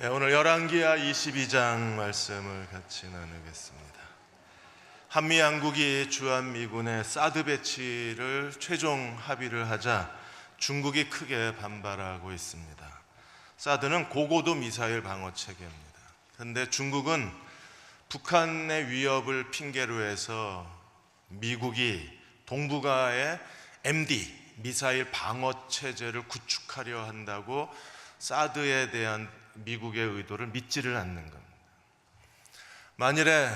네, 오늘 열왕기하 22장 말씀을 같이 나누겠습니다. 한미 양국이 주한미군의 사드 배치를 최종 합의를 하자 중국이 크게 반발하고 있습니다. 사드는 고고도 미사일 방어 체계입니다. 그런데 중국은 북한의 위협을 핑계로 해서 미국이 동북아에 MD 미사일 방어 체제를 구축하려 한다고 사드에 대한 미국의 의도를 믿지를 않는 겁니다. 만일에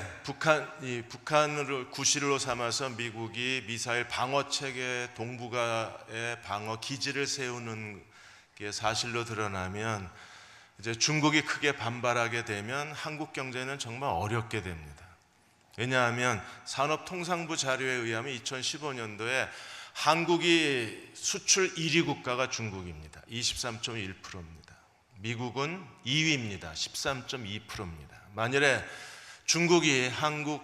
북한을 구실로 삼아서 미국이 미사일 방어 체계 동북아에 방어 기지를 세우는 게 사실로 드러나면 이제 중국이 크게 반발하게 되면 한국 경제는 정말 어렵게 됩니다. 왜냐하면 산업통상부 자료에 의하면 2015년도에 한국이 수출 1위 국가가 중국입니다. 23.1%입니다. 미국은 2위입니다. 13.2%입니다. 만일에 중국이 한국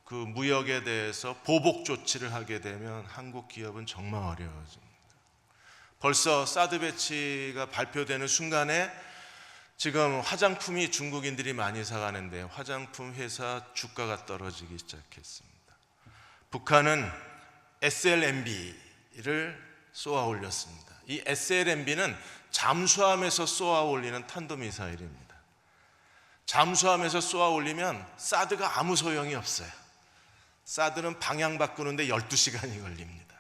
그 무역에 대해서 보복 조치를 하게 되면 한국 기업은 정말 어려워집니다. 벌써 사드 배치가 발표되는 순간에 지금 화장품이 중국인들이 많이 사가는데 화장품 회사 주가가 떨어지기 시작했습니다. 북한은 SLMB를 쏘아 올렸습니다. 이 SLMB는 잠수함에서 쏘아 올리는 탄도미사일입니다. 잠수함에서 쏘아 올리면 사드가 아무 소용이 없어요. 사드는 방향 바꾸는데 12시간이 걸립니다.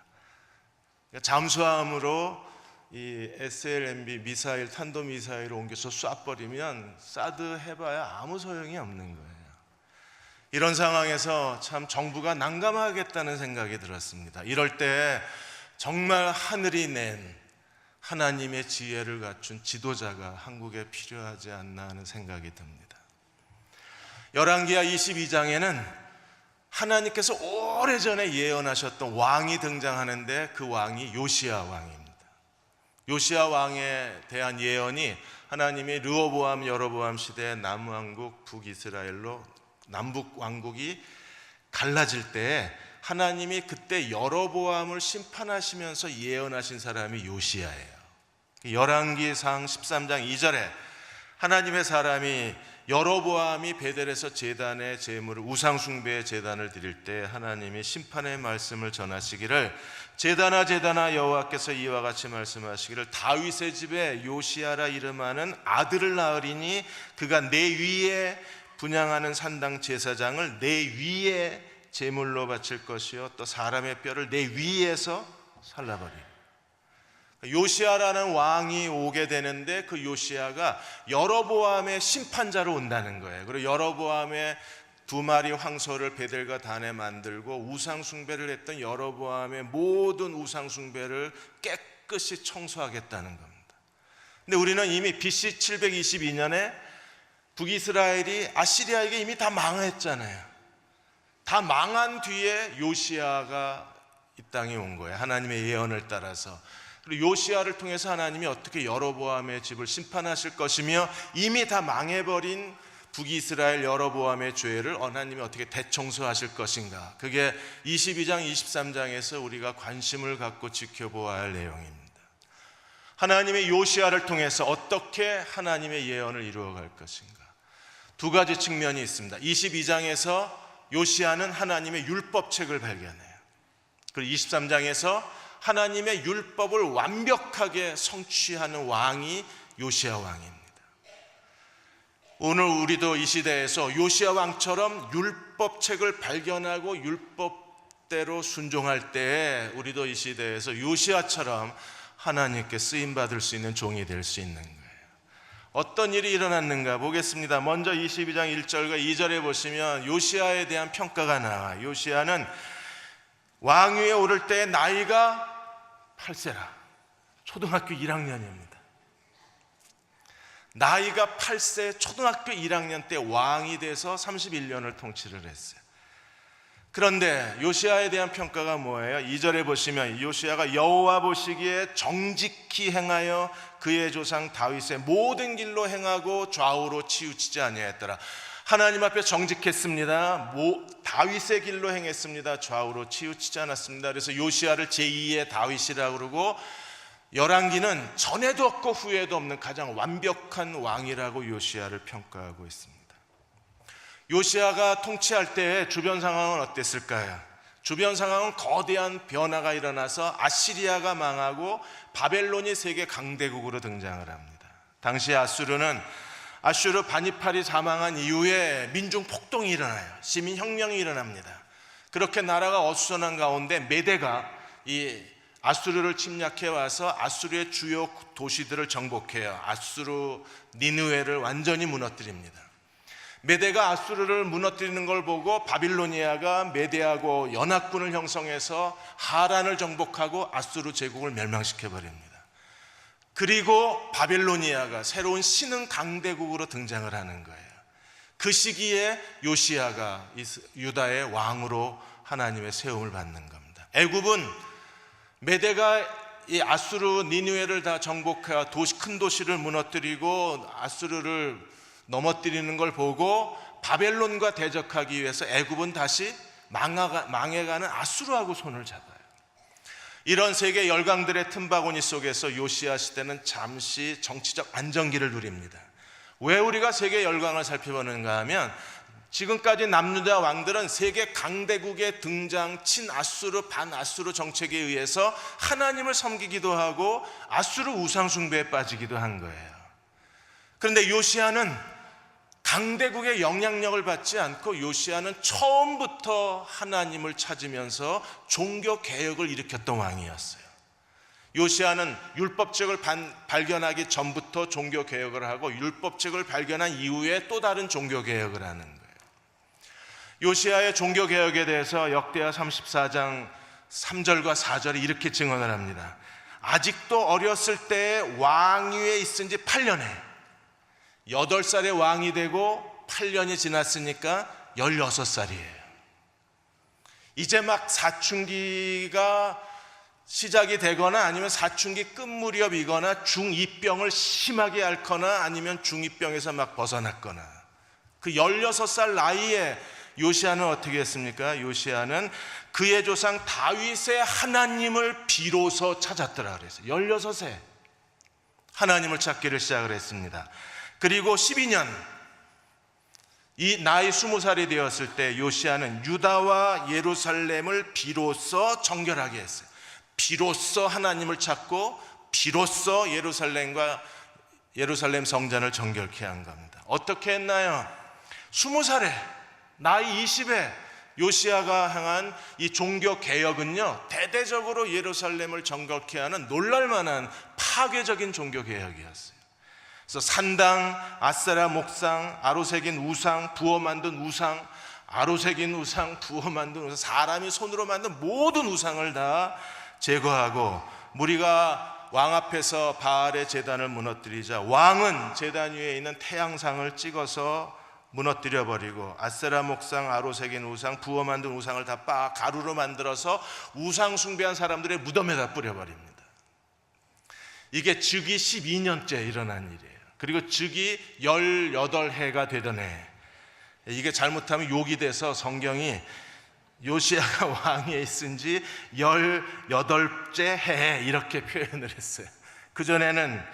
그러니까 잠수함으로 이 SLMB 미사일, 탄도미사일을 옮겨서 쏴버리면 사드 해봐야 아무 소용이 없는 거예요. 이런 상황에서 참 정부가 난감하겠다는 생각이 들었습니다. 이럴 때 정말 하늘이 낸 하나님의 지혜를 갖춘 지도자가 한국에 필요하지 않나 하는 생각이 듭니다. 열왕기하 22장에는 하나님께서 오래전에 예언하셨던 왕이 등장하는데 그 왕이 요시야 왕입니다. 요시야 왕에 대한 예언이 하나님이 르호보암 여로보암 시대에 남왕국 북이스라엘로 남북 왕국이 갈라질 때 하나님이 그때 여로보암을 심판하시면서 예언하신 사람이 요시야예요. 열왕기상 13장 2절에 하나님의 사람이 여로보암이 베델에서 제단의 제물을 우상 숭배의 제단을 드릴 때 하나님이 심판의 말씀을 전하시기를 제단아 여호와께서 이와 같이 말씀하시기를 다윗의 집에 요시야라 이름하는 아들을 낳으리니 그가 내 위에 분향하는 산당 제사장을 내 위에 제물로 바칠 것이요 또 사람의 뼈를 내 위에서 살라버리리. 요시야라는 왕이 오게 되는데 그 요시야가 여로보암의 심판자로 온다는 거예요. 그리고 여로보암의 2마리 황소를 베델과 단에 만들고 우상 숭배를 했던 여로보암의 모든 우상 숭배를 깨끗이 청소하겠다는 겁니다. 근데 우리는 이미 BC 722년에 북이스라엘이 아시리아에게 이미 다 망했잖아요. 다 망한 뒤에 요시야가 이 땅에 온 거예요. 하나님의 예언을 따라서. 그리고 요시야를 통해서 하나님이 어떻게 여로보암의 집을 심판하실 것이며 이미 다 망해버린 북이스라엘 여로보암의 죄를 하나님이 어떻게 대청소하실 것인가. 그게 22장 23장에서 우리가 관심을 갖고 지켜보아야 할 내용입니다. 하나님의 요시야를 통해서 어떻게 하나님의 예언을 이루어갈 것인가. 두 가지 측면이 있습니다. 22장에서 요시야는 하나님의 율법책을 발견해요. 그리고 23장에서 하나님의 율법을 완벽하게 성취하는 왕이 요시야 왕입니다. 오늘 우리도 이 시대에서 요시야 왕처럼 율법책을 발견하고 율법대로 순종할 때 우리도 이 시대에서 요시야처럼 하나님께 쓰임받을 수 있는 종이 될 수 있는 거예요. 어떤 일이 일어났는가 보겠습니다. 먼저 22장 1절과 2절에 보시면 요시야에 대한 평가가 나와요. 요시야는 왕위에 오를 때 나이가 8세라 초등학교 1학년입니다. 나이가 8세 초등학교 1학년 때 왕이 돼서 31년을 통치를 했어요. 그런데 요시야에 대한 평가가 뭐예요? 2절에 보시면 요시야가 여호와 보시기에 정직히 행하여 그의 조상 다윗의 모든 길로 행하고 좌우로 치우치지 아니하였더라. 하나님 앞에 정직했습니다. 다윗의 길로 행했습니다. 좌우로 치우치지 않았습니다. 그래서 요시야를 제2의 다윗이라고 그러고 열왕기는 전에도 없고 후에도 없는 가장 완벽한 왕이라고 요시야를 평가하고 있습니다. 요시야가 통치할 때 주변 상황은 어땠을까요? 주변 상황은 거대한 변화가 일어나서 아시리아가 망하고 바벨론이 세계 강대국으로 등장을 합니다. 당시 아수르 바니팔이 사망한 이후에 민중 폭동이 일어나요. 시민혁명이 일어납니다. 그렇게 나라가 어수선한 가운데 메대가 이 아수르를 침략해 와서 아수르의 주요 도시들을 정복해요. 아수르 니느웨를 완전히 무너뜨립니다. 메대가 아수르를 무너뜨리는 걸 보고 바빌로니아가 메대하고 연합군을 형성해서 하란을 정복하고 아수르 제국을 멸망시켜 버립니다. 그리고 바빌로니아가 새로운 신흥 강대국으로 등장을 하는 거예요. 그 시기에 요시야가 유다의 왕으로 하나님의 세움을 받는 겁니다. 애굽은 메대가 이 아수르 니느웨를 다 정복해 큰 도시를 무너뜨리고 아수르를 넘어뜨리는 걸 보고 바벨론과 대적하기 위해서 애굽은 다시 망해가는 아수르하고 손을 잡아요. 이런 세계 열강들의 틈바구니 속에서 요시야 시대는 잠시 정치적 안정기를 누립니다. 왜 우리가 세계 열강을 살펴보는가 하면 지금까지 남유다 왕들은 세계 강대국의 등장, 친아수르, 반아수르 정책에 의해서 하나님을 섬기기도 하고 아수르 우상 숭배에 빠지기도 한 거예요. 그런데 요시야는 강대국의 영향력을 받지 않고 요시야는 처음부터 하나님을 찾으면서 종교 개혁을 일으켰던 왕이었어요. 요시야는 율법책을 발견하기 전부터 종교 개혁을 하고 율법책을 발견한 이후에 또 다른 종교 개혁을 하는 거예요. 요시야의 종교 개혁에 대해서 역대하 34장 3절과 4절이 이렇게 증언을 합니다. 아직도 어렸을 때 왕위에 있은 지 8년에 8살에 왕이 되고 8년이 지났으니까 16살이에요. 이제 막 사춘기가 시작이 되거나 아니면 사춘기 끝 무렵이거나 중2병을 심하게 앓거나 아니면 중2병에서 막 벗어났거나 그 16살 나이에 요시야는 어떻게 했습니까? 요시야는 그의 조상 다윗의 하나님을 비로소 찾았더라 그랬어요. 16세 하나님을 찾기를 시작을 했습니다. 그리고 12년 이 나이 20살이 되었을 때 요시야는 유다와 예루살렘을 비로소 정결하게 했어요. 비로소 하나님을 찾고 비로소 예루살렘 성전을 정결케 한 겁니다. 어떻게 했나요? 20살에 나이 20에 요시야가 향한 이 종교 개혁은요, 대대적으로 예루살렘을 정결케 하는 놀랄만한 파괴적인 종교 개혁이었어요. 그래서 산당, 아세라 목상, 아로새긴 우상, 부어 만든 우상, 아로새긴 우상, 부어 만든 우상, 사람이 손으로 만든 모든 우상을 다 제거하고 무리가 왕 앞에서 바알의 제단을 무너뜨리자 왕은 제단 위에 있는 태양상을 찍어서 무너뜨려 버리고 아세라 목상, 아로새긴 우상, 부어 만든 우상을 다 가루로 만들어서 우상 숭배한 사람들의 무덤에다 뿌려버립니다. 이게 즉위 12년째 일어난 일이에요. 그리고 즉위 18해가 되던 해, 이게 잘못하면 욕이 돼서 성경이 요시야가 왕위에 있은 지 18째 해에 이렇게 표현을 했어요. 그전에는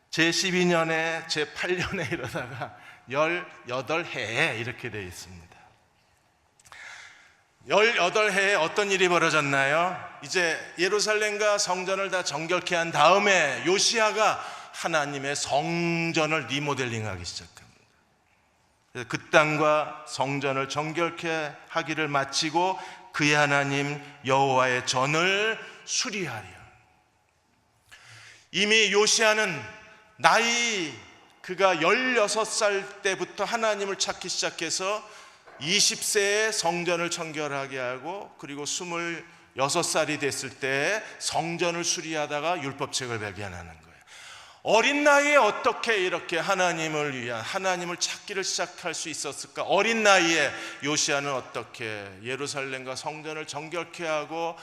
제12년에 제8년에 이러다가 18해에 이렇게 되어 있습니다. 18해에 어떤 일이 벌어졌나요? 이제 예루살렘과 성전을 다 정결케 한 다음에 요시야가 하나님의 성전을 리모델링하기 시작합니다. 그래서 그 땅과 성전을 정결케 하기를 마치고 그의 하나님 여호와의 전을 수리하려. 이미 요시야는 그가 16살 때부터 하나님을 찾기 시작해서 20세에 성전을 정결하게 하고 그리고 26살이 됐을 때 성전을 수리하다가 율법책을 발견하는 거예요. 어린 나이에 어떻게 이렇게 하나님을 찾기를 시작할 수 있었을까? 어린 나이에 요시야는 어떻게 예루살렘과 성전을 정결케 하고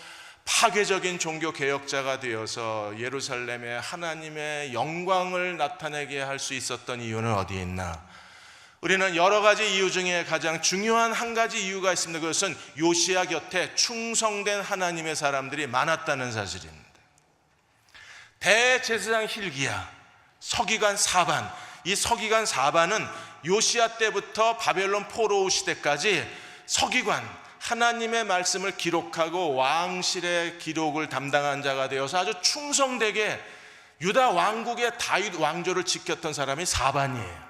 파괴적인 종교 개혁자가 되어서 예루살렘에 하나님의 영광을 나타내게 할 수 있었던 이유는 어디에 있나? 우리는 여러 가지 이유 중에 가장 중요한 한 가지 이유가 있습니다. 그것은 요시야 곁에 충성된 하나님의 사람들이 많았다는 사실입니다. 대제사장 hil기야, 서기관 사반, 이 서기관 사반은 요시야 때부터 바벨론 포로 시대까지 서기관, 하나님의 말씀을 기록하고 왕실의 기록을 담당한 자가 되어서 아주 충성되게 유다 왕국의 다윗 왕조를 지켰던 사람이 사반이에요.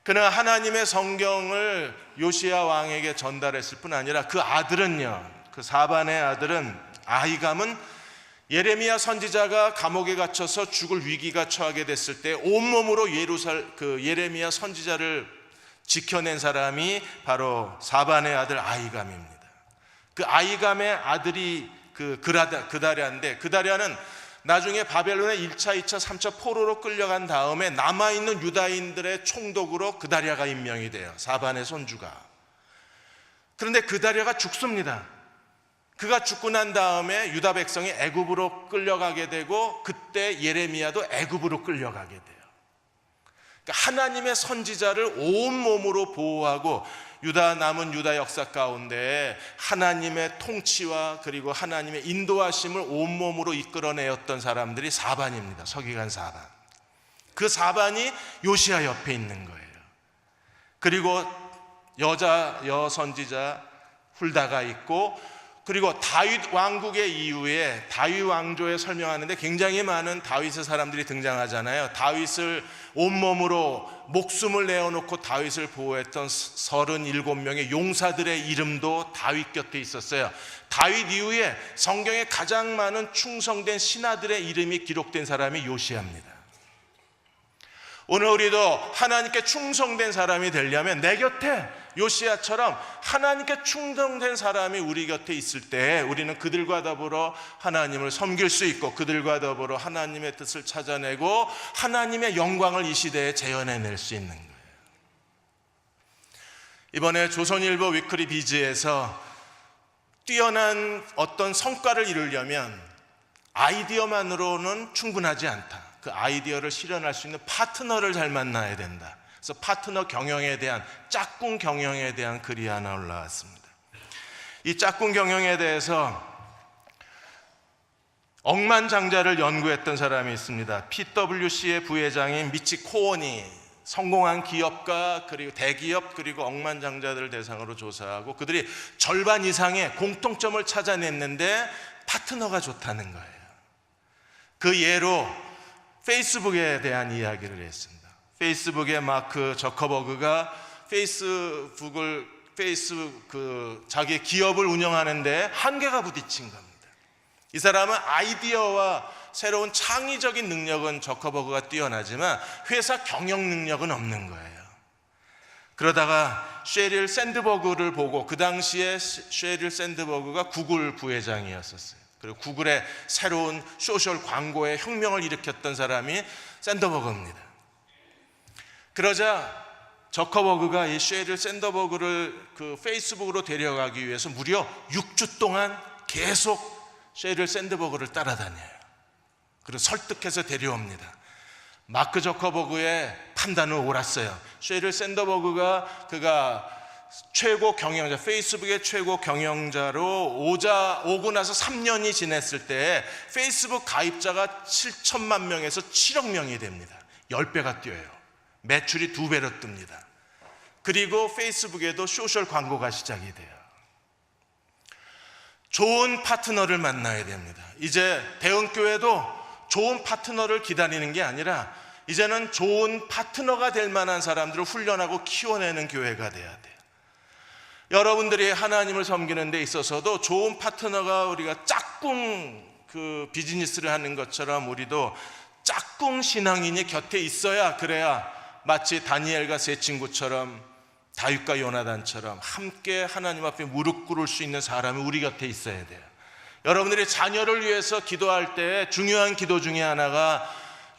그는 하나님의 성경을 요시야 왕에게 전달했을 뿐 아니라 그 아들은요, 그 사반의 아들은 아히감은 예레미야 선지자가 감옥에 갇혀서 죽을 위기가 처하게 됐을 때 온몸으로 예레미야 선지자를 지켜낸 사람이 바로 사반의 아들 아히감입니다. 그 아히감의 아들이 그다랴인데, 그다랴는 나중에 바벨론의 1차, 2차, 3차 포로로 끌려간 다음에 남아있는 유다인들의 총독으로 그다랴가 임명이 돼요. 사반의 손주가. 그런데 그다랴가 죽습니다. 그가 죽고 난 다음에 유다 백성이 애굽으로 끌려가게 되고, 그때 예레미야도 애굽으로 끌려가게 돼요. 그러니까 하나님의 선지자를 온몸으로 보호하고 남은 유다 역사 가운데 하나님의 통치와 그리고 하나님의 인도하심을 온몸으로 이끌어내었던 사람들이 사반입니다. 서기관 사반. 그 사반이 요시야 옆에 있는 거예요. 그리고 여선지자 훌다가 있고, 그리고 다윗 왕국의 이후에 다윗 왕조에 설명하는데 굉장히 많은 다윗의 사람들이 등장하잖아요. 다윗을 온몸으로 목숨을 내어놓고 다윗을 보호했던 37명의 용사들의 이름도 다윗 곁에 있었어요. 다윗 이후에 성경에 가장 많은 충성된 신하들의 이름이 기록된 사람이 요시야입니다. 오늘 우리도 하나님께 충성된 사람이 되려면 내 곁에 요시야처럼 하나님께 충성된 사람이 우리 곁에 있을 때 우리는 그들과 더불어 하나님을 섬길 수 있고, 그들과 더불어 하나님의 뜻을 찾아내고 하나님의 영광을 이 시대에 재현해낼 수 있는 거예요. 이번에 조선일보 위클리 비즈에서 뛰어난 어떤 성과를 이루려면 아이디어만으로는 충분하지 않다. 그 아이디어를 실현할 수 있는 파트너를 잘 만나야 된다. 그래서 파트너 경영에 대한, 짝꿍 경영에 대한 글이 하나 올라왔습니다. 이 짝꿍 경영에 대해서 억만장자를 연구했던 사람이 있습니다. PwC의 부회장인 미치 코언이 성공한 기업가 그리고 대기업 그리고 억만장자들을 대상으로 조사하고 그들이 절반 이상의 공통점을 찾아냈는데 파트너가 좋다는 거예요. 그 예로 페이스북에 대한 이야기를 했습니다. 페이스북의 마크 저커버그가 자기 기업을 운영하는데 한계가 부딪힌 겁니다. 이 사람은 아이디어와 새로운 창의적인 능력은 저커버그가 뛰어나지만 회사 경영 능력은 없는 거예요. 그러다가 셰릴 샌드버그를 보고, 그 당시에 셰릴 샌드버그가 구글 부회장이었었어요. 그리고 구글의 새로운 소셜 광고에 혁명을 일으켰던 사람이 샌더버그입니다. 그러자 저커버그가 이 셰릴 샌더버그를 그 페이스북으로 데려가기 위해서 무려 6주 동안 계속 셰릴 샌더버그를 따라다녀요. 그리고 설득해서 데려옵니다. 마크 저커버그의 판단은 옳았어요. 셰릴 샌더버그가 최고 경영자, 페이스북의 최고 경영자로 오고 나서 3년이 지났을 때 페이스북 가입자가 7천만 명에서 7억 명이 됩니다. 10배가 뛰어요. 매출이 2배로 뜹니다. 그리고 페이스북에도 소셜 광고가 시작이 돼요. 좋은 파트너를 만나야 됩니다. 이제 대흥교회도 좋은 파트너를 기다리는 게 아니라 이제는 좋은 파트너가 될 만한 사람들을 훈련하고 키워내는 교회가 돼야 돼요. 여러분들이 하나님을 섬기는 데 있어서도 좋은 파트너가, 우리가 짝꿍 비즈니스를 하는 것처럼 우리도 짝꿍 신앙인이 곁에 있어야, 그래야 마치 다니엘과 세 친구처럼, 다윗과 요나단처럼 함께 하나님 앞에 무릎 꿇을 수 있는 사람이 우리 곁에 있어야 돼요. 여러분들이 자녀를 위해서 기도할 때 중요한 기도 중에 하나가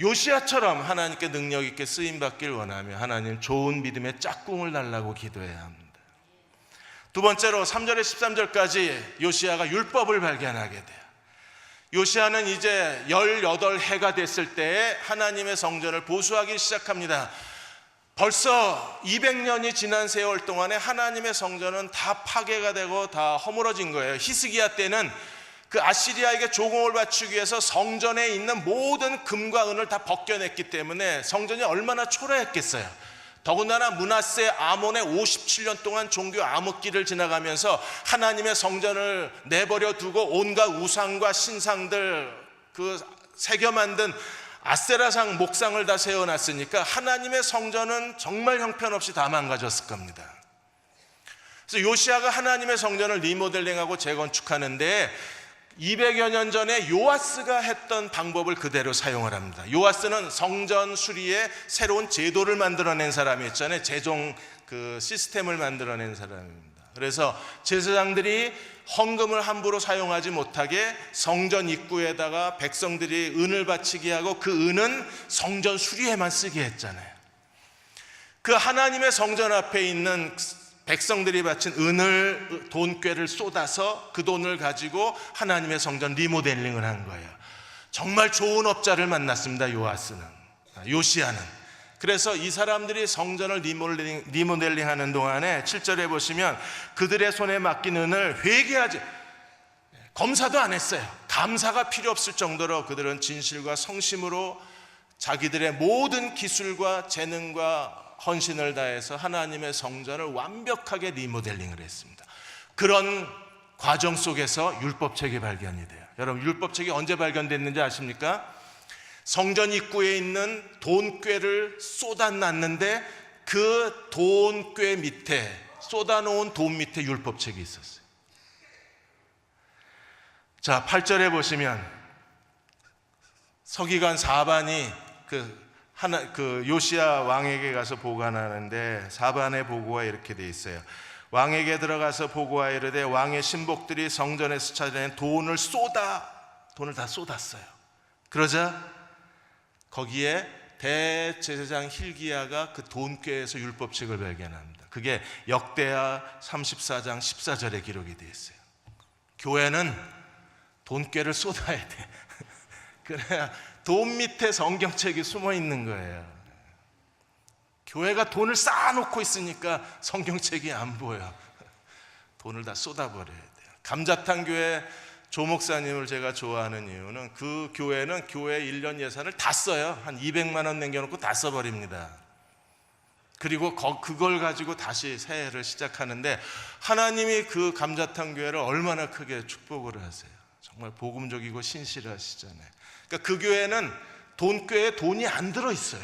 요시야처럼 하나님께 능력 있게 쓰임받길 원하며 하나님 좋은 믿음의 짝꿍을 달라고 기도해야 합니다. 두 번째로 3절에 13절까지 요시야가 율법을 발견하게 돼요. 요시야는 이제 18해가 됐을 때 하나님의 성전을 보수하기 시작합니다. 벌써 200년이 지난 세월 동안에 하나님의 성전은 다 파괴가 되고 다 허물어진 거예요. 히스기야 때는 그 아시리아에게 조공을 바치기 위해서 성전에 있는 모든 금과 은을 다 벗겨냈기 때문에 성전이 얼마나 초라했겠어요. 더군다나 므낫세 아몬의 57년 동안 종교 암흑기를 지나가면서 하나님의 성전을 내버려 두고 온갖 우상과 신상들 그 새겨 만든 아세라상 목상을 다 세워놨으니까 하나님의 성전은 정말 형편없이 다 망가졌을 겁니다. 그래서 요시아가 하나님의 성전을 리모델링하고 재건축하는데 200여 년 전에 요아스가 했던 방법을 그대로 사용을 합니다. 요아스는 성전 수리에 새로운 제도를 만들어낸 사람이었잖아요. 제종 그 시스템을 만들어낸 사람입니다. 그래서 제사장들이 헌금을 함부로 사용하지 못하게 성전 입구에다가 백성들이 은을 바치게 하고 그 은은 성전 수리에만 쓰게 했잖아요. 그 하나님의 성전 앞에 있는 백성들이 바친 은을 돈꾀를 쏟아서 그 돈을 가지고 하나님의 성전 리모델링을 한 거예요. 정말 좋은 업자를 만났습니다. 요시아는. 그래서 이 사람들이 성전을 리모델링 하는 동안에 7절에 보시면 그들의 손에 맡긴 은을 회개하지 검사도 안 했어요. 감사가 필요 없을 정도로 그들은 진실과 성심으로 자기들의 모든 기술과 재능과 헌신을 다해서 하나님의 성전을 완벽하게 리모델링을 했습니다. 그런 과정 속에서 율법책이 발견이 돼요. 여러분, 율법책이 언제 발견됐는지 아십니까? 성전 입구에 있는 돈꾀를 쏟아놨는데 그 돈꾀 밑에, 쏟아놓은 돈 밑에 율법책이 있었어요. 자, 8절에 보시면 서기관 사반이 그 요시아 왕에게 가서 보관하는데 사반의 보고가 이렇게 돼 있어요. 왕에게 들어가서 보고하여 이르되 왕의 신복들이 성전에서 찾아낸 돈을 다 쏟았어요. 그러자 거기에 대제사장 hil기야가 그 돈꾀에서 율법책을 발견합니다. 그게 역대하 34장 14절에 기록이 되어 있어요. 교회는 돈꾀를 쏟아야 돼. 그래야 돈 밑에 성경책이 숨어 있는 거예요. 교회가 돈을 쌓아놓고 있으니까 성경책이 안 보여. 돈을 다 쏟아버려야 돼요. 감자탕 교회 조 목사님을 제가 좋아하는 이유는 그 교회는 교회 1년 예산을 다 써요. 한 200만 원 남겨놓고 다 써버립니다. 그리고 그걸 가지고 다시 새해를 시작하는데 하나님이 그 감자탕 교회를 얼마나 크게 축복을 하세요. 정말 복음적이고 신실하시잖아요. 그러니까 그 교회는 돈꾀에 돈이 안 들어있어요.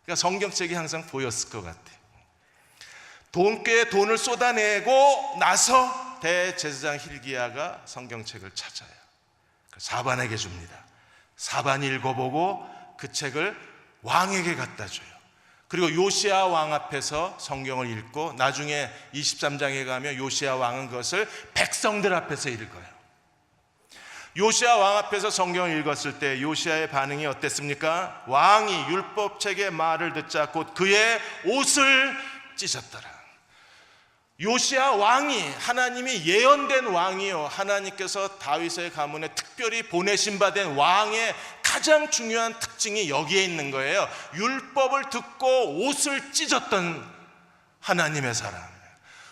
그러니까 성경책이 항상 보였을 것 같아요. 돈꾀에 돈을 쏟아내고 나서 대제사장 hil기야가 성경책을 찾아요. 사반에게 줍니다. 사반이 읽어보고 그 책을 왕에게 갖다 줘요. 그리고 요시아 왕 앞에서 성경을 읽고 나중에 23장에 가면 요시아 왕은 그것을 백성들 앞에서 읽어요. 요시아 왕 앞에서 성경을 읽었을 때 요시아의 반응이 어땠습니까? 왕이 율법책의 말을 듣자 곧 그의 옷을 찢었더라. 요시아 왕이 하나님이 예언된 왕이요, 하나님께서 다윗의 가문에 특별히 보내신 바 된 왕의 가장 중요한 특징이 여기에 있는 거예요. 율법을 듣고 옷을 찢었던 하나님의 사람.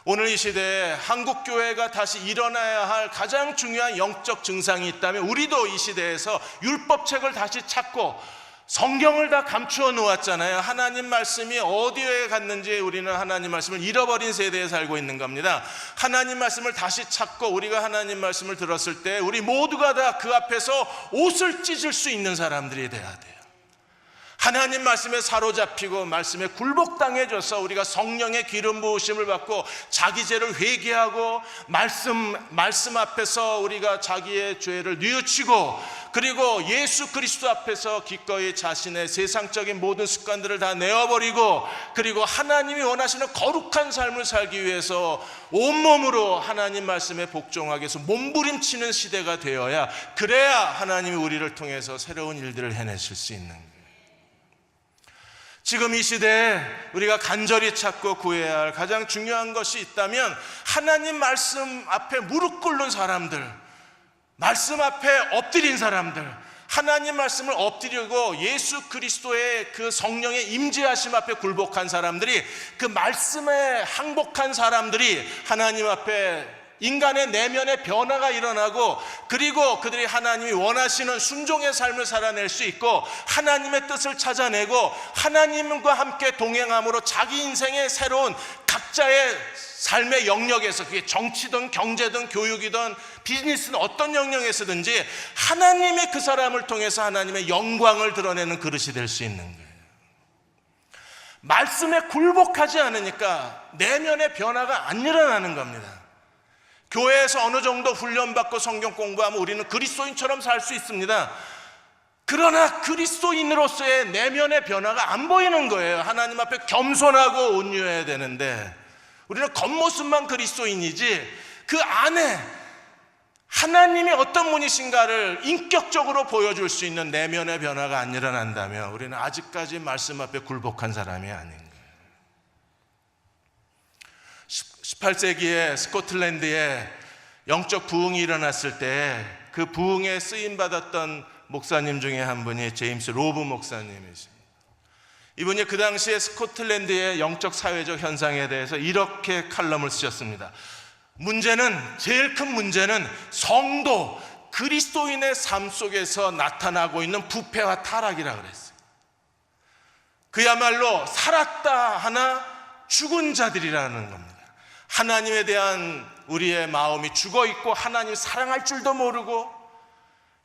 오늘 이 시대에 한국교회가 다시 일어나야 할 가장 중요한 영적 증상이 있다면 우리도 이 시대에서 율법책을 다시 찾고 성경을 다 감추어 놓았잖아요. 하나님 말씀이 어디에 갔는지 우리는 하나님 말씀을 잃어버린 세대에 살고 있는 겁니다. 하나님 말씀을 다시 찾고 우리가 하나님 말씀을 들었을 때 우리 모두가 다 그 앞에서 옷을 찢을 수 있는 사람들이 돼야 돼요. 하나님 말씀에 사로잡히고 말씀에 굴복당해져서 우리가 성령의 기름 부으심을 받고 자기 죄를 회개하고 말씀 앞에서 우리가 자기의 죄를 뉘우치고 그리고 예수 그리스도 앞에서 기꺼이 자신의 세상적인 모든 습관들을 다 내어버리고 그리고 하나님이 원하시는 거룩한 삶을 살기 위해서 온몸으로 하나님 말씀에 복종하기 위해서 몸부림치는 시대가 되어야 그래야 하나님이 우리를 통해서 새로운 일들을 해내실 수 있는 거예요. 지금 이 시대에 우리가 간절히 찾고 구해야 할 가장 중요한 것이 있다면 하나님 말씀 앞에 무릎 꿇는 사람들, 말씀 앞에 엎드린 사람들, 하나님 말씀을 엎드리고 예수 그리스도의 그 성령의 임재하심 앞에 굴복한 사람들이 그 말씀에 항복한 사람들이 하나님 앞에 인간의 내면의 변화가 일어나고, 그리고 그들이 하나님이 원하시는 순종의 삶을 살아낼 수 있고 하나님의 뜻을 찾아내고 하나님과 함께 동행함으로 자기 인생의 새로운 각자의 삶의 영역에서, 그게 정치든 경제든 교육이든 비즈니스는 어떤 영역에서든지 하나님의 그 사람을 통해서 하나님의 영광을 드러내는 그릇이 될 수 있는 거예요. 말씀에 굴복하지 않으니까 내면의 변화가 안 일어나는 겁니다. 교회에서 어느 정도 훈련받고 성경 공부하면 우리는 그리스도인처럼 살 수 있습니다. 그러나 그리스도인으로서의 내면의 변화가 안 보이는 거예요. 하나님 앞에 겸손하고 온유해야 되는데 우리는 겉모습만 그리스도인이지 그 안에 하나님이 어떤 분이신가를 인격적으로 보여줄 수 있는 내면의 변화가 안 일어난다면 우리는 아직까지 말씀 앞에 굴복한 사람이 아닌 거예요. 18세기에 스코틀랜드에 영적 부흥이 일어났을 때 그 부흥에 쓰임받았던 목사님 중에 한 분이 제임스 로브 목사님이십니다. 이분이 그 당시에 스코틀랜드의 영적 사회적 현상에 대해서 이렇게 칼럼을 쓰셨습니다. 제일 큰 문제는 성도 그리스도인의 삶 속에서 나타나고 있는 부패와 타락이라고 그랬어요. 그야말로 살았다 하나 죽은 자들이라는 겁니다. 하나님에 대한 우리의 마음이 죽어 있고 하나님 사랑할 줄도 모르고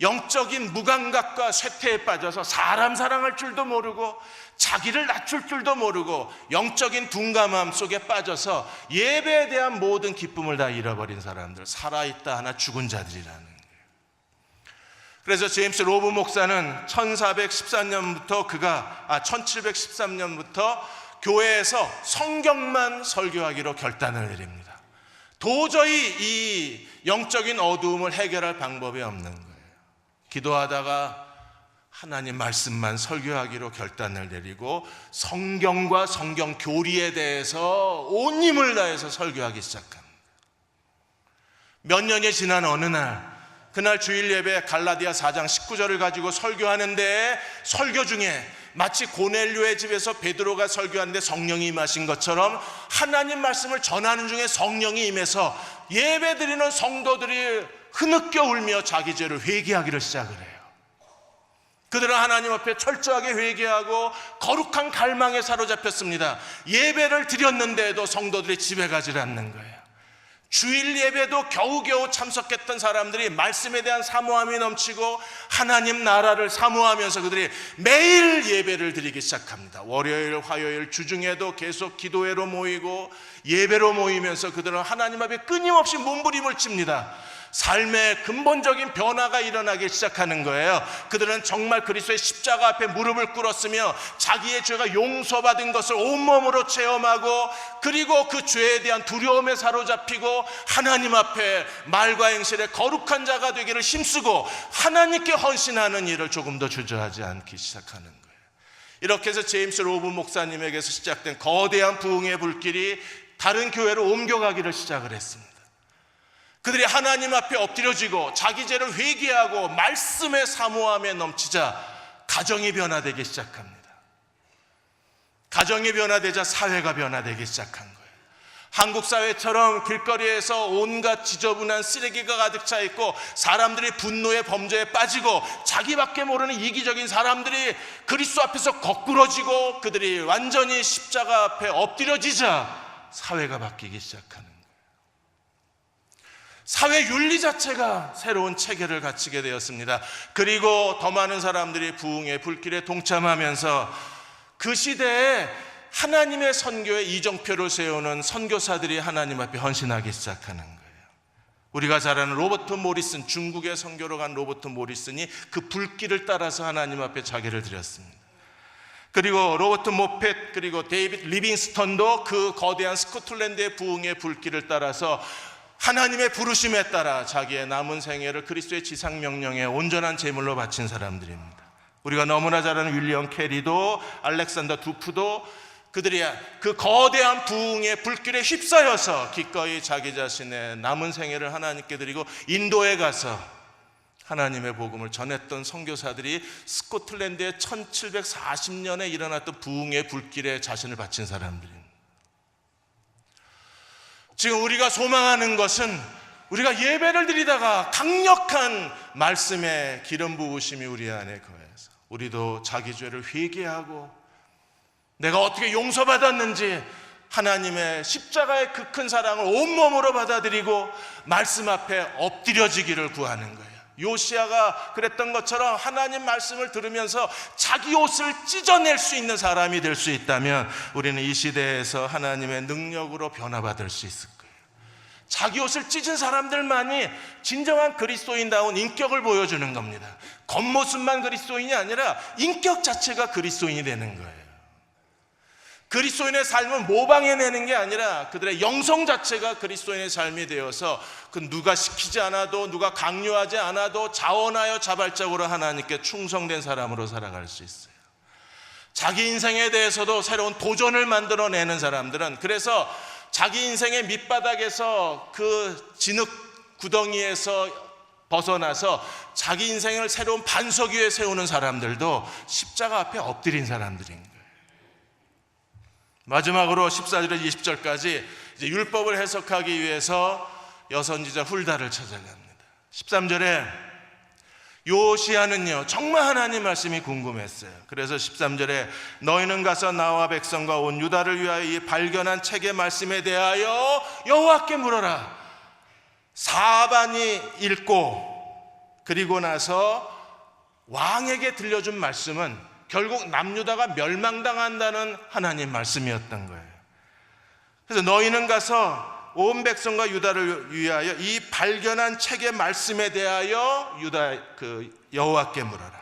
영적인 무감각과 쇠퇴에 빠져서 사람 사랑할 줄도 모르고 자기를 낮출 줄도 모르고 영적인 둔감함 속에 빠져서 예배에 대한 모든 기쁨을 다 잃어버린 사람들, 살아있다 하나 죽은 자들이라는 거예요. 그래서 제임스 로브 목사는 1713년부터 교회에서 성경만 설교하기로 결단을 내립니다. 도저히 이 영적인 어두움을 해결할 방법이 없는 거예요. 기도하다가 하나님 말씀만 설교하기로 결단을 내리고 성경과 성경 교리에 대해서 온 힘을 다해서 설교하기 시작합니다. 몇 년이 지난 어느 날, 그날 주일 예배 갈라디아 4장 19절을 가지고 설교하는데 설교 중에 마치 고넬료의 집에서 베드로가 설교하는데 성령이 임하신 것처럼 하나님 말씀을 전하는 중에 성령이 임해서 예배드리는 성도들이 흐느껴 울며 자기 죄를 회개하기를 시작을 해요. 그들은 하나님 앞에 철저하게 회개하고 거룩한 갈망에 사로잡혔습니다. 예배를 드렸는데도 성도들이 집에 가지 않는 거예요. 주일 예배도 겨우겨우 참석했던 사람들이 말씀에 대한 사모함이 넘치고 하나님 나라를 사모하면서 그들이 매일 예배를 드리기 시작합니다. 월요일, 화요일, 주중에도 계속 기도회로 모이고 예배로 모이면서 그들은 하나님 앞에 끊임없이 몸부림을 칩니다. 삶의 근본적인 변화가 일어나기 시작하는 거예요. 그들은 정말 그리스도의 십자가 앞에 무릎을 꿇었으며 자기의 죄가 용서받은 것을 온몸으로 체험하고 그리고 그 죄에 대한 두려움에 사로잡히고 하나님 앞에 말과 행실에 거룩한 자가 되기를 힘쓰고 하나님께 헌신하는 일을 조금 더 주저하지 않기 시작하는 거예요. 이렇게 해서 제임스 로브 목사님에게서 시작된 거대한 부흥의 불길이 다른 교회로 옮겨가기를 시작을 했습니다. 그들이 하나님 앞에 엎드려지고 자기 죄를 회개하고 말씀의 사모함에 넘치자 가정이 변화되기 시작합니다. 가정이 변화되자 사회가 변화되기 시작한 거예요. 한국 사회처럼 길거리에서 온갖 지저분한 쓰레기가 가득 차 있고 사람들이 분노의 범죄에 빠지고 자기밖에 모르는 이기적인 사람들이 그리스도 앞에서 거꾸러지고 그들이 완전히 십자가 앞에 엎드려지자 사회가 바뀌기 시작하는 거예요. 사회 윤리 자체가 새로운 체계를 갖추게 되었습니다. 그리고 더 많은 사람들이 부흥의 불길에 동참하면서 그 시대에 하나님의 선교에 이정표를 세우는 선교사들이 하나님 앞에 헌신하기 시작하는 거예요. 우리가 잘 아는 로버트 모리슨, 중국의 선교로 간 로버트 모리슨이 그 불길을 따라서 하나님 앞에 자기를 드렸습니다. 그리고 로버트 모펫 그리고 데이빗 리빙스턴도 그 거대한 스코틀랜드의 부흥의 불길을 따라서 하나님의 부르심에 따라 자기의 남은 생애를 그리스도의 지상명령에 온전한 제물로 바친 사람들입니다. 우리가 너무나 잘 아는 윌리엄 캐리도 알렉산더 두프도 그들이 그 거대한 부흥의 불길에 휩싸여서 기꺼이 자기 자신의 남은 생애를 하나님께 드리고 인도에 가서 하나님의 복음을 전했던 선교사들이 스코틀랜드의 1740년에 일어났던 부흥의 불길에 자신을 바친 사람들입니다. 지금 우리가 소망하는 것은 우리가 예배를 드리다가 강력한 말씀의 기름 부으심이 우리 안에 거해서 우리도 자기 죄를 회개하고 내가 어떻게 용서받았는지 하나님의 십자가의 그 큰 사랑을 온몸으로 받아들이고 말씀 앞에 엎드려지기를 구하는 거예요. 요시야가 그랬던 것처럼 하나님 말씀을 들으면서 자기 옷을 찢어낼 수 있는 사람이 될 수 있다면 우리는 이 시대에서 하나님의 능력으로 변화받을 수 있을 거예요. 자기 옷을 찢은 사람들만이 진정한 그리스도인다운 인격을 보여주는 겁니다. 겉모습만 그리스도인이 아니라 인격 자체가 그리스도인이 되는 거예요. 그리스도인의 삶은 모방해내는 게 아니라 그들의 영성 자체가 그리스도인의 삶이 되어서 그 누가 시키지 않아도 누가 강요하지 않아도 자원하여 자발적으로 하나님께 충성된 사람으로 살아갈 수 있어요. 자기 인생에 대해서도 새로운 도전을 만들어내는 사람들은 그래서 자기 인생의 밑바닥에서 그 진흙 구덩이에서 벗어나서 자기 인생을 새로운 반석 위에 세우는 사람들도 십자가 앞에 엎드린 사람들인 거예요. 마지막으로 14절에서 20절까지 이제 율법을 해석하기 위해서 여선지자 훌다를 찾아갑니다. 13절에 요시야는요 정말 하나님 말씀이 궁금했어요. 그래서 13절에 너희는 가서 나와 백성과 온 유다를 위하여 이 발견한 책의 말씀에 대하여 여호와께 물어라. 사반이 읽고 그리고 나서 왕에게 들려준 말씀은 결국 남유다가 멸망당한다는 하나님 말씀이었던 거예요. 그래서 너희는 가서 온 백성과 유다를 위하여 이 발견한 책의 말씀에 대하여 여호와께 물어라.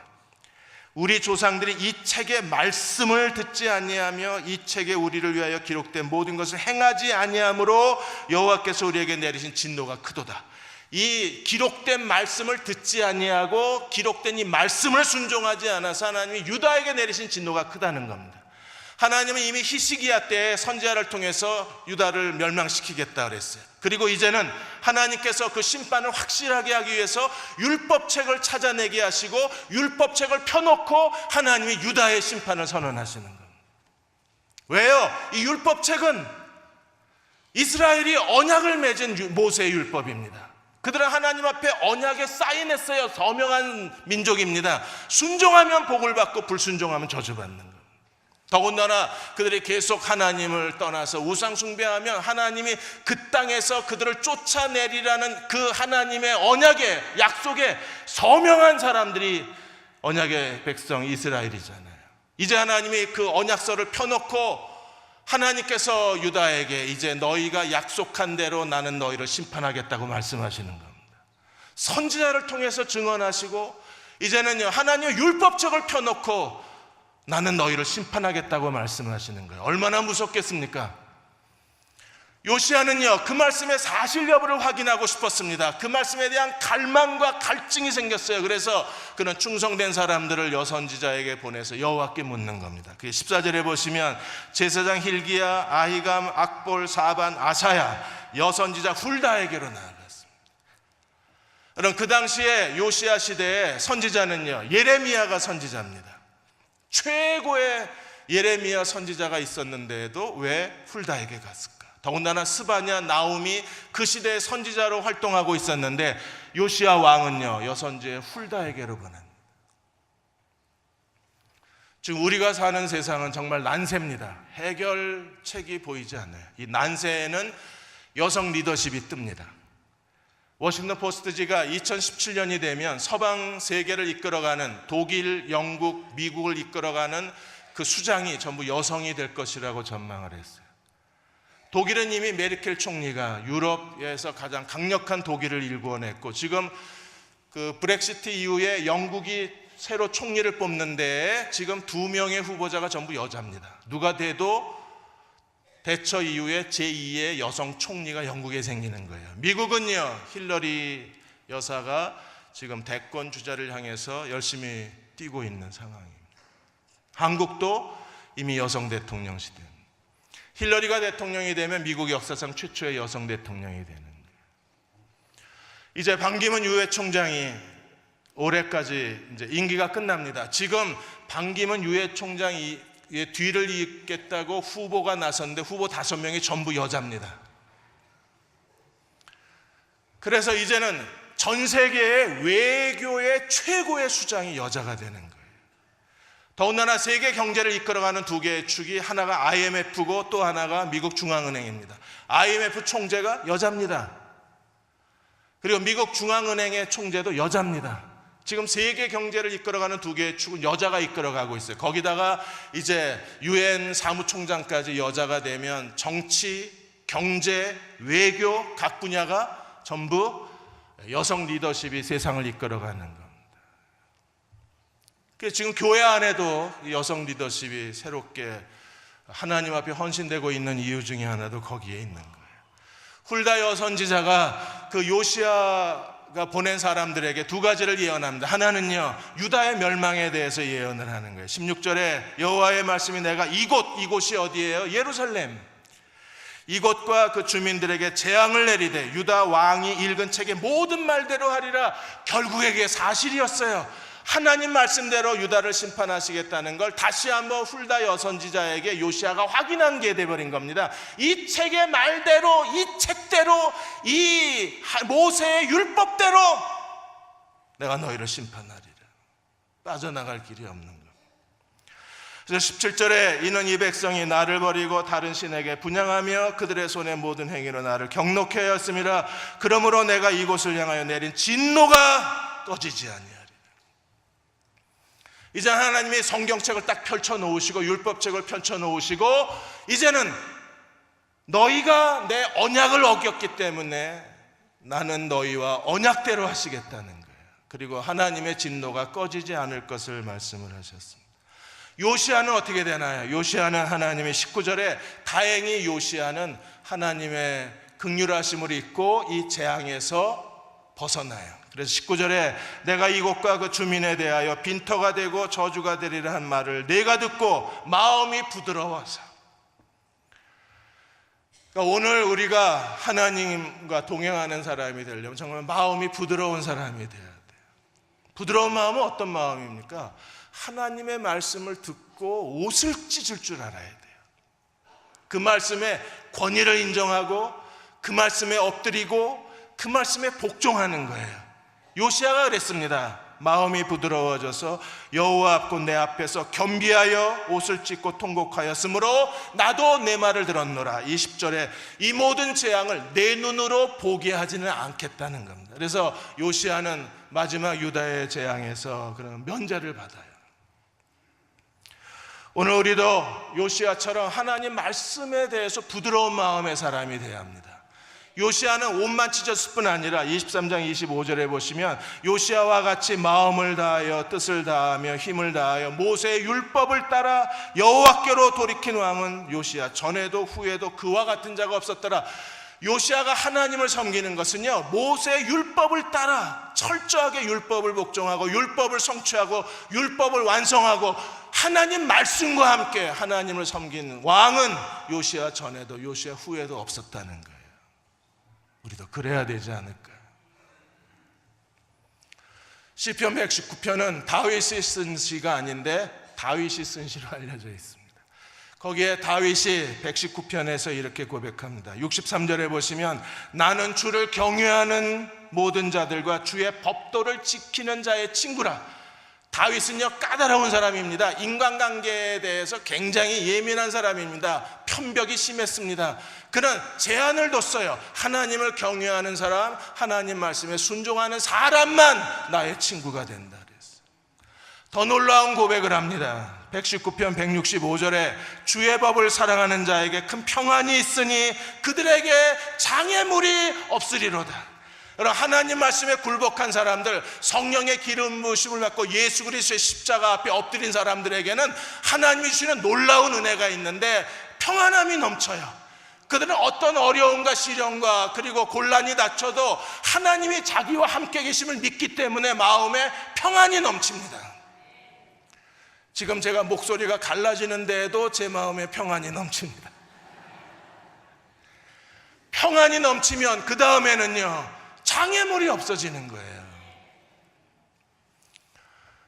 우리 조상들이 이 책의 말씀을 듣지 아니하며 이 책에 우리를 위하여 기록된 모든 것을 행하지 아니하므로 여호와께서 우리에게 내리신 진노가 크도다. 이 기록된 말씀을 듣지 아니하고 기록된 이 말씀을 순종하지 않아서 하나님이 유다에게 내리신 진노가 크다는 겁니다. 하나님은 이미 히스기야 때 선지자를 통해서 유다를 멸망시키겠다 그랬어요. 그리고 이제는 하나님께서 그 심판을 확실하게 하기 위해서 율법책을 찾아내게 하시고 율법책을 펴놓고 하나님이 유다의 심판을 선언하시는 겁니다. 왜요? 이 율법책은 이스라엘이 언약을 맺은 모세의 율법입니다. 그들은 하나님 앞에 언약에 사인했어요. 서명한 민족입니다. 순종하면 복을 받고 불순종하면 저주받는 것. 더군다나 그들이 계속 하나님을 떠나서 우상 숭배하면 하나님이 그 땅에서 그들을 쫓아내리라는 그 하나님의 언약의 약속에 서명한 사람들이 언약의 백성 이스라엘이잖아요. 이제 하나님이 그 언약서를 펴놓고 하나님께서 유다에게 이제 너희가 약속한 대로 나는 너희를 심판하겠다고 말씀하시는 겁니다. 선지자를 통해서 증언하시고 이제는요 하나님의 율법책을 펴놓고 나는 너희를 심판하겠다고 말씀하시는 거예요. 얼마나 무섭겠습니까? 요시야는요 그 말씀의 사실 여부를 확인하고 싶었습니다. 그 말씀에 대한 갈망과 갈증이 생겼어요. 그래서 그는 충성된 사람들을 여선지자에게 보내서 여호와께 묻는 겁니다. 14절에 보시면 제사장 힐기야, 아히감, 악볼, 사반, 아사야, 여선지자 훌다에게로 나아갔습니다. 그럼 그 당시에 요시야 시대에 선지자는요 예레미야가 선지자입니다. 최고의 예레미야 선지자가 있었는데도 왜 훌다에게 갔을까? 더군다나 스바냐, 나움이 그 시대의 선지자로 활동하고 있었는데 요시야 왕은요 여선지의 훌다에게로 보냅니다. 지금 우리가 사는 세상은 정말 난세입니다. 해결책이 보이지 않아요. 이 난세에는 여성 리더십이 뜹니다. 워싱턴 포스트지가 2017년이 되면 서방 세계를 이끌어가는 독일, 영국, 미국을 이끌어가는 그 수장이 전부 여성이 될 것이라고 전망을 했어요. 독일은 이미 메르켈 총리가 유럽에서 가장 강력한 독일을 일구어냈고 지금 그 브렉시트 이후에 영국이 새로 총리를 뽑는데 지금 2명의 후보자가 전부 여자입니다. 누가 돼도 대처 이후에 제2의 여성 총리가 영국에 생기는 거예요. 미국은요 힐러리 여사가 지금 대권 주자를 향해서 열심히 뛰고 있는 상황입니다. 한국도 이미 여성 대통령 시대입니다. 힐러리가 대통령이 되면 미국 역사상 최초의 여성 대통령이 되는 거예요. 이제 반기문 유엔 총장이 올해까지 이제 임기가 끝납니다. 지금 반기문 유엔 총장이 뒤를 잇겠다고 후보가 나섰는데 후보 5명이 전부 여자입니다. 그래서 이제는 전 세계의 외교의 최고의 수장이 여자가 되는 거예요. 더군다나 세계 경제를 이끌어가는 두 개의 축이 하나가 IMF고 또 하나가 미국 중앙은행입니다. IMF 총재가 여자입니다. 그리고 미국 중앙은행의 총재도 여자입니다. 지금 세계 경제를 이끌어가는 두 개의 축은 여자가 이끌어가고 있어요. 거기다가 이제 UN 사무총장까지 여자가 되면 정치, 경제, 외교 각 분야가 전부 여성 리더십이 세상을 이끌어가는 겁니다. 그래서 지금 교회 안에도 여성 리더십이 새롭게 하나님 앞에 헌신되고 있는 이유 중에 하나도 거기에 있는 거예요. 훌다 여선지자가 그 요시야가 보낸 사람들에게 두 가지를 예언합니다. 하나는요, 유다의 멸망에 대해서 예언을 하는 거예요. 16절에 여호와의 말씀이 내가 이곳이 어디예요? 예루살렘. 이곳과 그 주민들에게 재앙을 내리되 유다 왕이 읽은 책의 모든 말대로 하리라. 결국에 그게 사실이었어요. 하나님 말씀대로 유다를 심판하시겠다는 걸 다시 한번 훌다 여선지자에게 요시야가 확인한 게 돼버린 겁니다. 이 책의 말대로, 이 책대로, 이 모세의 율법대로 내가 너희를 심판하리라. 빠져나갈 길이 없는 거예요. 그래서 17절에 이는 이 백성이 나를 버리고 다른 신에게 분향하며 그들의 손의 모든 행위로 나를 경록해 하였음이라. 그러므로 내가 이곳을 향하여 내린 진노가 꺼지지 아니하리라. 이제 하나님이 성경책을 딱 펼쳐놓으시고 율법책을 펼쳐놓으시고 이제는 너희가 내 언약을 어겼기 때문에 나는 너희와 언약대로 하시겠다는 거예요. 그리고 하나님의 진노가 꺼지지 않을 것을 말씀을 하셨습니다. 요시야는 어떻게 되나요? 요시야는 하나님의 19절에 다행히 요시야는 하나님의 긍휼하심을 입고 이 재앙에서 벗어나요. 그래서 19절에 내가 이곳과 그 주민에 대하여 빈터가 되고 저주가 되리라 한 말을 내가 듣고 마음이 부드러워서. 그러니까 오늘 우리가 하나님과 동행하는 사람이 되려면 정말 마음이 부드러운 사람이 돼야 돼요. 부드러운 마음은 어떤 마음입니까? 하나님의 말씀을 듣고 옷을 찢을 줄 알아야 돼요. 그 말씀에 권위를 인정하고 그 말씀에 엎드리고 그 말씀에 복종하는 거예요. 요시야가 그랬습니다. 마음이 부드러워져서 여호와 앞고 내 앞에서 겸비하여 옷을 찢고 통곡하였으므로 나도 내 말을 들었노라. 20절에 이 모든 재앙을 내 눈으로 보게 하지는 않겠다는 겁니다. 그래서 요시야는 마지막 유다의 재앙에서 그런 면제를 받아요. 오늘 우리도 요시야처럼 하나님 말씀에 대해서 부드러운 마음의 사람이 되어야 합니다. 요시야는 옷만 찢었을 뿐 아니라 23장 25절에 보시면 요시야와 같이 마음을 다하여 뜻을 다하며 힘을 다하여 모세의 율법을 따라 여호와께로 돌이킨 왕은 요시야 전에도 후에도 그와 같은 자가 없었더라. 요시야가 하나님을 섬기는 것은요, 모세의 율법을 따라 철저하게 율법을 복종하고 율법을 성취하고 율법을 완성하고 하나님 말씀과 함께 하나님을 섬기는 왕은 요시야 전에도 요시야 후에도 없었다는 거예요. 우리도 그래야 되지 않을까. 시편 119편은 다윗이 쓴 시가 아닌데 다윗이 쓴 시로 알려져 있습니다. 거기에 다윗이 119편에서 이렇게 고백합니다. 63절에 보시면 나는 주를 경외하는 모든 자들과 주의 법도를 지키는 자의 친구라. 다윗은요, 까다로운 사람입니다. 인간관계에 대해서 굉장히 예민한 사람입니다. 편벽이 심했습니다. 그는 제한을 뒀어요. 하나님을 경외하는 사람, 하나님 말씀에 순종하는 사람만 나의 친구가 된다 그랬어요. 더 놀라운 고백을 합니다. 119편 165절에 주의 법을 사랑하는 자에게 큰 평안이 있으니 그들에게 장애물이 없으리로다. 여러분, 하나님 말씀에 굴복한 사람들, 성령의 기름 부으심을 받고 예수 그리스도의 십자가 앞에 엎드린 사람들에게는 하나님이 주시는 놀라운 은혜가 있는데 평안함이 넘쳐요. 그들은 어떤 어려움과 시련과 그리고 곤란이 닥쳐도 하나님이 자기와 함께 계심을 믿기 때문에 마음에 평안이 넘칩니다. 지금 제가 목소리가 갈라지는데도 제 마음에 평안이 넘칩니다. 평안이 넘치면 그 다음에는요, 장애물이 없어지는 거예요.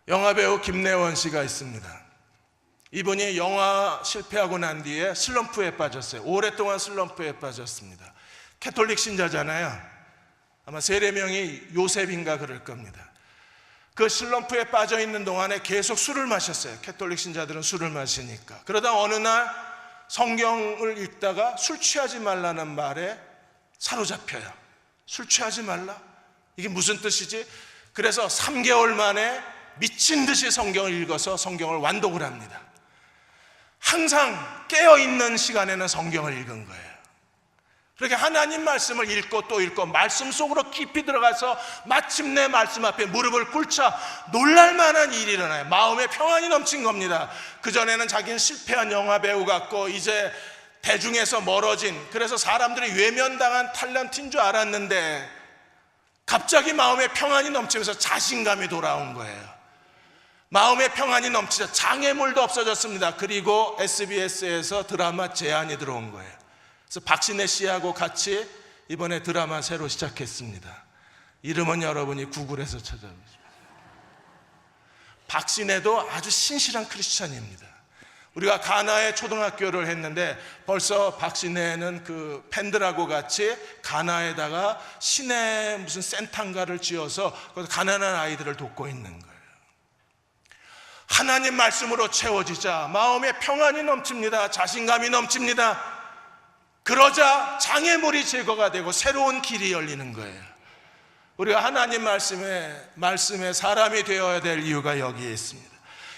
영화배우 김래원 씨가 있습니다. 이분이 영화 실패하고 난 뒤에 슬럼프에 빠졌어요. 오랫동안 슬럼프에 빠졌습니다. 캐톨릭 신자잖아요. 아마 세례명이 요셉인가 그럴 겁니다. 그 슬럼프에 빠져 있는 동안에 계속 술을 마셨어요. 캐톨릭 신자들은 술을 마시니까. 그러다 어느 날 성경을 읽다가 술 취하지 말라는 말에 사로잡혀요. 술 취하지 말라? 이게 무슨 뜻이지? 그래서 3개월 만에 미친 듯이 성경을 읽어서 성경을 완독을 합니다. 항상 깨어있는 시간에는 성경을 읽은 거예요. 그렇게 하나님 말씀을 읽고 또 읽고 말씀 속으로 깊이 들어가서 마침내 말씀 앞에 무릎을 꿇자 놀랄만한 일이 일어나요. 마음에 평안이 넘친 겁니다. 그전에는 자기는 실패한 영화배우 같고 이제 대중에서 멀어진, 그래서 사람들이 외면당한 탤런트인 줄 알았는데 갑자기 마음에 평안이 넘치면서 자신감이 돌아온 거예요. 마음에 평안이 넘치자 장애물도 없어졌습니다. 그리고 SBS에서 드라마 제안이 들어온 거예요. 그래서 박신혜 씨하고 같이 이번에 드라마 새로 시작했습니다. 이름은 여러분이 구글에서 찾아보십시오. 박신혜도 아주 신실한 크리스찬입니다. 우리가 가나에 초등학교를 했는데 벌써 박신혜는 그 팬들하고 같이 가나에다가 시내 무슨 센터인가를 지어서 가난한 아이들을 돕고 있는 거예요. 하나님 말씀으로 채워지자 마음에 평안이 넘칩니다. 자신감이 넘칩니다. 그러자 장애물이 제거가 되고 새로운 길이 열리는 거예요. 우리가 하나님 말씀에 사람이 되어야 될 이유가 여기에 있습니다.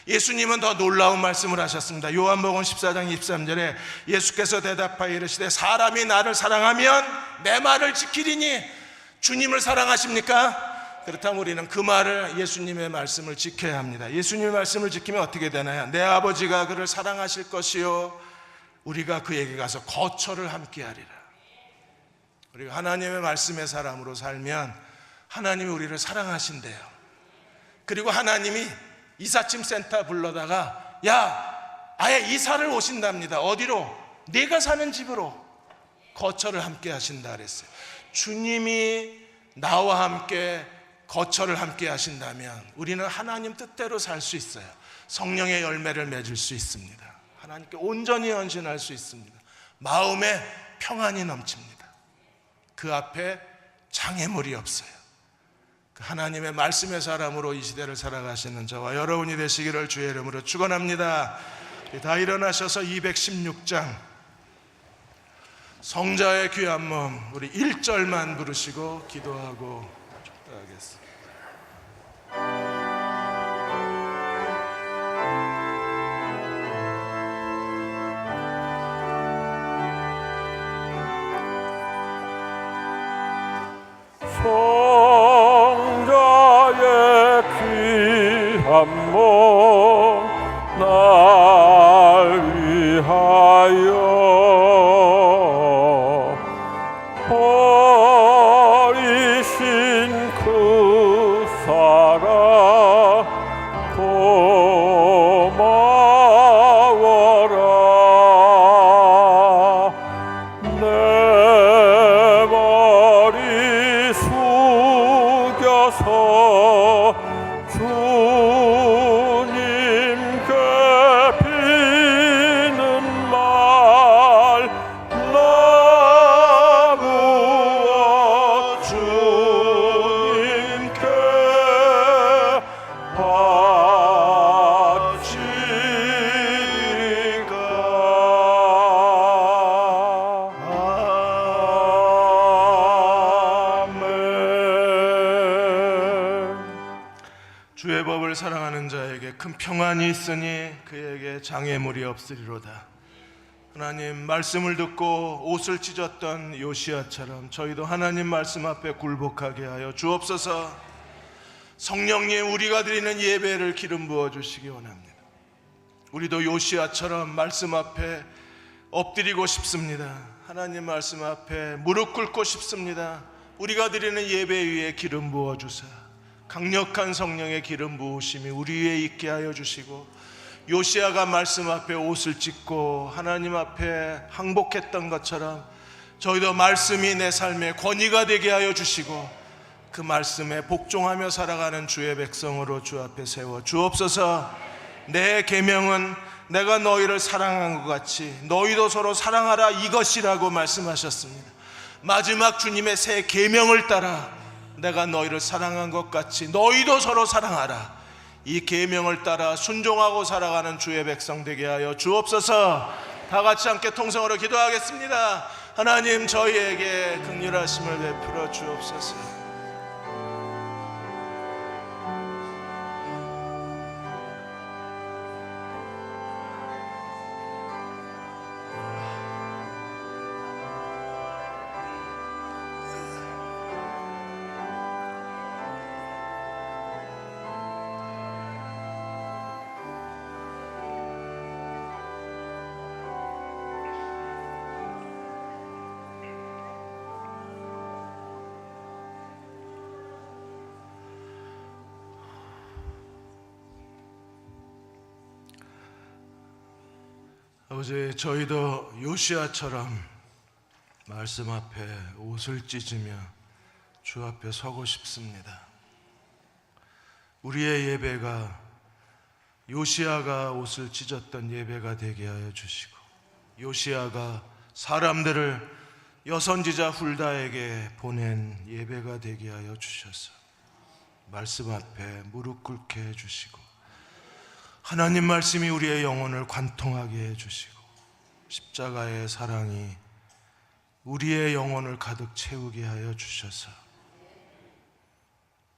예수님은 더 놀라운 말씀을 하셨습니다. 요한복음 14장 23절에 예수께서 대답하여 이르시되 사람이 나를 사랑하면 내 말을 지키리니. 주님을 사랑하십니까? 그렇다면 우리는 그 말을, 예수님의 말씀을 지켜야 합니다. 예수님의 말씀을 지키면 어떻게 되나요? 내 아버지가 그를 사랑하실 것이요 우리가 그에게 가서 거처를 함께 하리라. 우리가 하나님의 말씀의 사람으로 살면 하나님이 우리를 사랑하신대요. 그리고 하나님이 이삿짐 센터 불러다가 아예 이사를 오신답니다. 어디로? 네가 사는 집으로 거처를 함께 하신다 그랬어요. 주님이 나와 함께 거처를 함께 하신다면 우리는 하나님 뜻대로 살 수 있어요. 성령의 열매를 맺을 수 있습니다. 하나님께 온전히 헌신할 수 있습니다. 마음에 평안이 넘칩니다. 그 앞에 장애물이 없어요. 그 하나님의 말씀의 사람으로 이 시대를 살아가시는 저와 여러분이 되시기를 주의 이름으로 축원합니다. 다 일어나셔서 216장 성자의 귀한 몸 우리 1절만 부르시고 기도하고 축도하겠습니다. 성자의 귀한 몸 날 위하여 버리신 그 사랑 고마워라. 내 머리 숙여서 주님께 비는 말 나무와 주님께 바치리까. 주의 법을 사랑하는 자에게 큰 평안이 있으니 그에게 장애물이 없으리로다. 하나님 말씀을 듣고 옷을 찢었던 요시야처럼 저희도 하나님 말씀 앞에 굴복하게 하여 주옵소서. 성령님 우리가 드리는 예배를 기름 부어 주시기 원합니다. 우리도 요시야처럼 말씀 앞에 엎드리고 싶습니다. 하나님 말씀 앞에 무릎 꿇고 싶습니다. 우리가 드리는 예배 위에 기름 부어 주사 강력한 성령의 기름 부으심이 우리 위에 있게 하여 주시고, 요시야가 말씀 앞에 옷을 찢고 하나님 앞에 항복했던 것처럼 저희도 말씀이 내 삶의 권위가 되게 하여 주시고 그 말씀에 복종하며 살아가는 주의 백성으로 주 앞에 세워 주옵소서. 내 계명은 내가 너희를 사랑한 것 같이 너희도 서로 사랑하라 이것이라고 말씀하셨습니다. 마지막 주님의 새 계명을 따라 내가 너희를 사랑한 것 같이 너희도 서로 사랑하라. 이 계명을 따라 순종하고 살아가는 주의 백성 되게 하여 주옵소서. 다 같이 함께 통성으로 기도하겠습니다. 하나님, 저희에게 긍휼하심을 베풀어 주옵소서. 아버지, 저희도 요시야처럼 말씀 앞에 옷을 찢으며 주 앞에 서고 싶습니다. 우리의 예배가 요시야가 옷을 찢었던 예배가 되게 하여 주시고, 요시야가 사람들을 여선지자 훌다에게 보낸 예배가 되게 하여 주셔서 말씀 앞에 무릎 꿇게 해주시고, 하나님 말씀이 우리의 영혼을 관통하게 해주시고, 십자가의 사랑이 우리의 영혼을 가득 채우게 하여 주셔서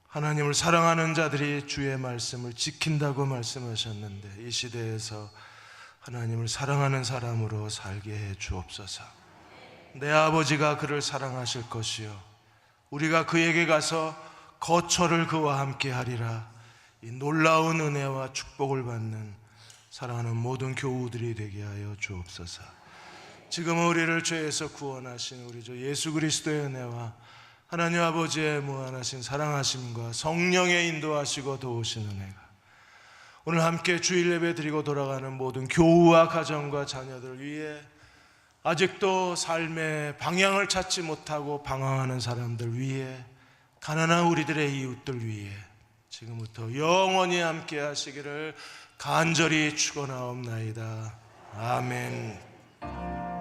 하나님을 사랑하는 자들이 주의 말씀을 지킨다고 말씀하셨는데, 이 시대에서 하나님을 사랑하는 사람으로 살게 해 주옵소서. 내 아버지가 그를 사랑하실 것이요 우리가 그에게 가서 거처를 그와 함께 하리라. 이 놀라운 은혜와 축복을 받는 사랑하는 모든 교우들이 되게 하여 주옵소서. 지금 우리를 죄에서 구원하신 우리 주 예수 그리스도의 은혜와 하나님 아버지의 무한하신 사랑하심과 성령의 인도하시고 도우신 은혜가 오늘 함께 주일 예배 드리고 돌아가는 모든 교우와 가정과 자녀들 위해, 아직도 삶의 방향을 찾지 못하고 방황하는 사람들 위해, 가난한 우리들의 이웃들 위해 지금부터 영원히 함께 하시기를 간절히 축원하옵나이다. 아멘.